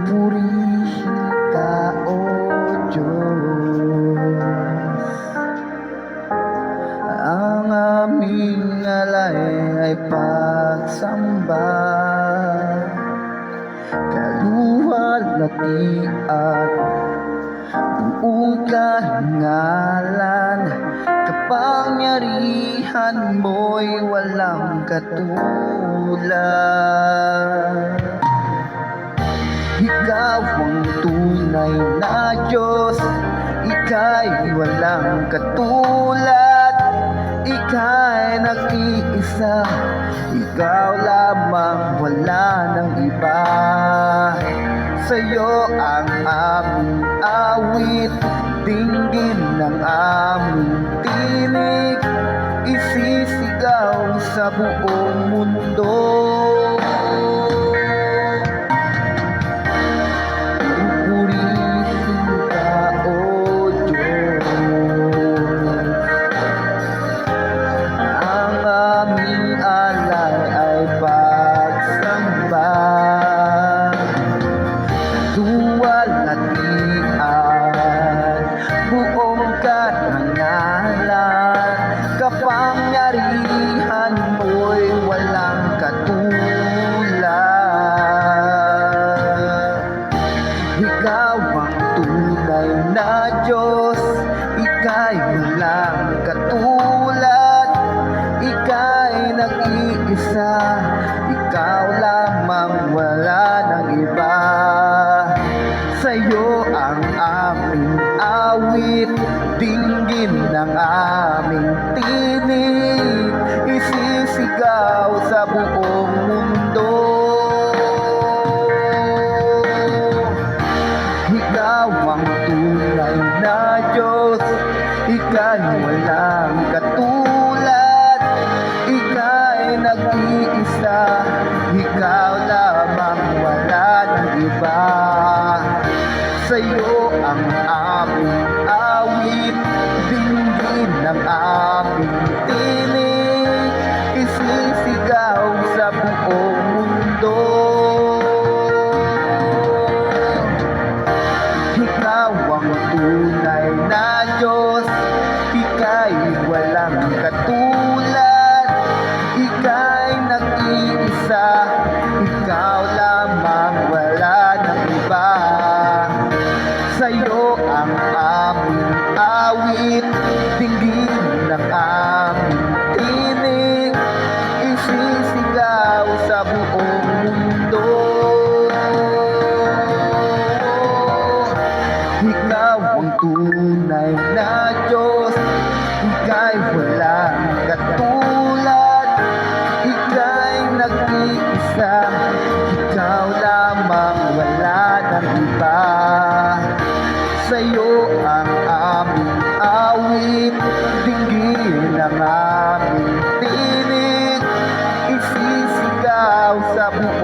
Purihin ka, O Diyos. Ang aming alay ay pagsamba, kaluwalhati at buong karangalan. Kapangyarihan mo'y walang katulad. Ikaw ang tunay na Diyos, Ika'y walang katulad. Ika'y nag-iisa, Ikaw lamang, wala nang iba. Sa'yo ang aming awit, dinggin ng aming tinig, isisigaw sa buong mundo. Buong karangalan, kapangyarihan mo'y walang katulad. Ikaw ang tunay na Diyos, Ika'y walang katulad. Ika'y nag-iisa, Ikaw lamang, wala nang iba. Sa'yo ang aming awit, dinggin ng aming tinig, isisigaw sa buong mundo. Ikaw ang tunay na Diyos, Ika'y walang katulad. Ika'y nag-iisa, Ikaw lamang, wala nang iba. Sa'yo ang aming awit, dinggin ng aming tinig, isisigaw sa buong mundo. Ikaw ang tunay na Diyos, Ika'y walang katulad. Ika'y nag-iisa, Ikaw lamang, wala nang iba. Sa'yo ang aming awit, dinggin ng aming tinig, isisigaw sa buong mundo. Ikaw ang tunay na Diyos, Ika'y walang katulad. Ika'y nag-iisa, Ikaw lamang, wala nang iba. Sa'yo ang aming awit, dinggin ng aming tinig, isisigaw sa buong